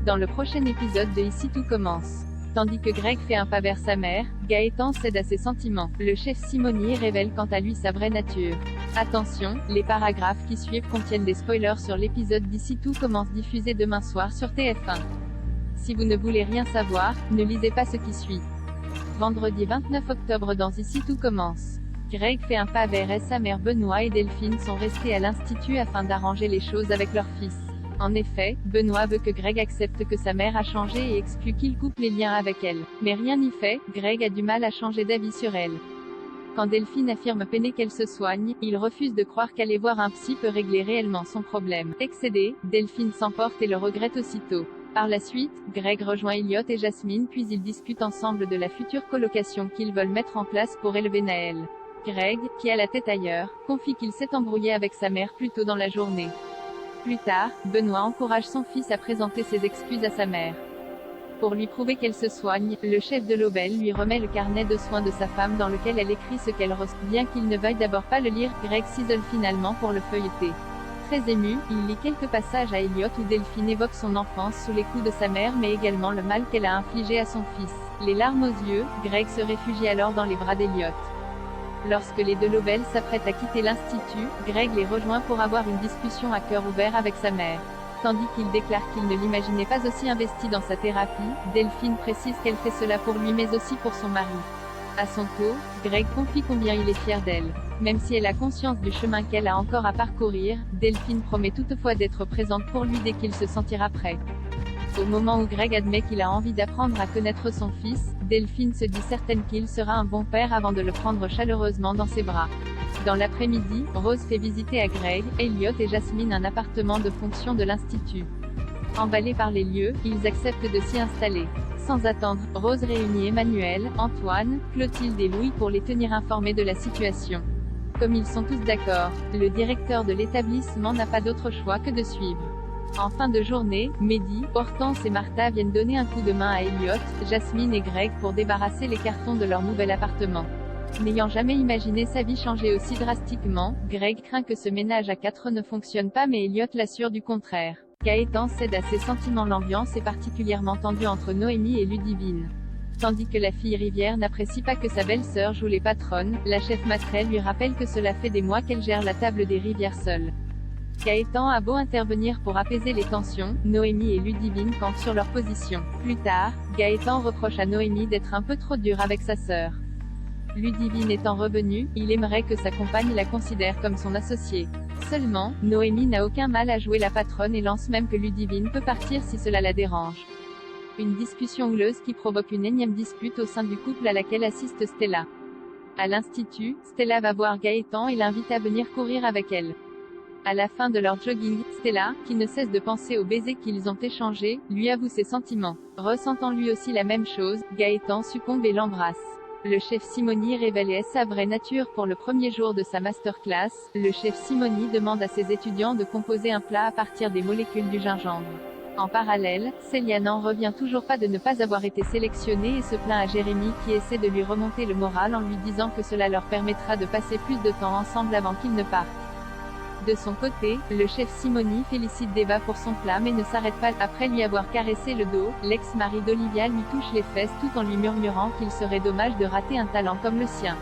dans le prochain épisode de Ici tout commence. Tandis que Greg fait un pas vers sa mère, Gaëtan cède à ses sentiments. Le chef Simoni révèle quant à lui sa vraie nature. Attention, les paragraphes qui suivent contiennent des spoilers sur l'épisode d'Ici tout commence diffusé demain soir sur TF1. Si vous ne voulez rien savoir, ne lisez pas ce qui suit. Vendredi 29 octobre dans Ici tout commence. Greg fait un pas vers sa mère. Benoît et Delphine sont restés à l'institut afin d'arranger les choses avec leur fils. En effet, Benoît veut que Greg accepte que sa mère a changé et exclut qu'il coupe les liens avec elle. Mais rien n'y fait, Greg a du mal à changer d'avis sur elle. Quand Delphine affirme peiner qu'elle se soigne, il refuse de croire qu'aller voir un psy peut régler réellement son problème. Excédée, Delphine s'emporte et le regrette aussitôt. Par la suite, Greg rejoint Elliot et Jasmine puis ils discutent ensemble de la future colocation qu'ils veulent mettre en place pour élever Naël. Greg, qui a la tête ailleurs, confie qu'il s'est embrouillé avec sa mère plus tôt dans la journée. Plus tard, Benoît encourage son fils à présenter ses excuses à sa mère. Pour lui prouver qu'elle se soigne, le chef de l'Aubel lui remet le carnet de soins de sa femme dans lequel elle écrit ce qu'elle ressent. Bien qu'il ne veuille d'abord pas le lire, Greg s'isole finalement pour le feuilleter. Très ému, il lit quelques passages à Elliot où Delphine évoque son enfance sous les coups de sa mère mais également le mal qu'elle a infligé à son fils. Les larmes aux yeux, Greg se réfugie alors dans les bras d'Elliot. Lorsque les de l'Aubel s'apprêtent à quitter l'institut, Greg les rejoint pour avoir une discussion à cœur ouvert avec sa mère. Tandis qu'il déclare qu'il ne l'imaginait pas aussi investi dans sa thérapie, Delphine précise qu'elle fait cela pour lui mais aussi pour son mari. À son tour, Greg confie combien il est fier d'elle. Même si elle a conscience du chemin qu'elle a encore à parcourir, Delphine promet toutefois d'être présente pour lui dès qu'il se sentira prêt. Au moment où Greg admet qu'il a envie d'apprendre à connaître son fils, Delphine se dit certaine qu'il sera un bon père avant de le prendre chaleureusement dans ses bras. Dans l'après-midi, Rose fait visiter à Greg, Elliot et Jasmine un appartement de fonction de l'institut. Emballés par les lieux, ils acceptent de s'y installer. Sans attendre, Rose réunit Emmanuel, Antoine, Clotilde et Louis pour les tenir informés de la situation. Comme ils sont tous d'accord, le directeur de l'établissement n'a pas d'autre choix que de suivre. En fin de journée, Mehdi, Hortense et Martha viennent donner un coup de main à Elliot, Jasmine et Greg pour débarrasser les cartons de leur nouvel appartement. N'ayant jamais imaginé sa vie changer aussi drastiquement, Greg craint que ce ménage à 4 ne fonctionne pas mais Elliot l'assure du contraire. Gaëtan cède à ses sentiments. L'ambiance est particulièrement tendue entre Noémie et Ludivine. Tandis que la fille Rivière n'apprécie pas que sa belle-sœur joue les patronnes, la chef Matrel lui rappelle que cela fait des mois qu'elle gère la table des Rivières seule. Gaëtan a beau intervenir pour apaiser les tensions, Noémie et Ludivine campent sur leur position. Plus tard, Gaëtan reproche à Noémie d'être un peu trop dure avec sa sœur. Ludivine étant revenue, il aimerait que sa compagne la considère comme son associée. Seulement, Noémie n'a aucun mal à jouer la patronne et lance même que Ludivine peut partir si cela la dérange. Une discussion houleuse qui provoque une énième dispute au sein du couple à laquelle assiste Stella. À l'institut, Stella va voir Gaëtan et l'invite à venir courir avec elle. À la fin de leur jogging, Stella, qui ne cesse de penser aux baisers qu'ils ont échangés, lui avoue ses sentiments. Ressentant lui aussi la même chose, Gaëtan succombe et l'embrasse. Le chef Simoni révèle sa vraie nature pour le premier jour de sa masterclass. Le chef Simoni demande à ses étudiants de composer un plat à partir des molécules du gingembre. En parallèle, Célia n'en revient toujours pas de ne pas avoir été sélectionnée et se plaint à Jérémy qui essaie de lui remonter le moral en lui disant que cela leur permettra de passer plus de temps ensemble avant qu'ils ne partent. De son côté, le chef Simoni félicite Deva pour son plat mais ne s'arrête pas. Après lui avoir caressé le dos, l'ex-mari d'Olivia lui touche les fesses tout en lui murmurant qu'il serait dommage de rater un talent comme le sien.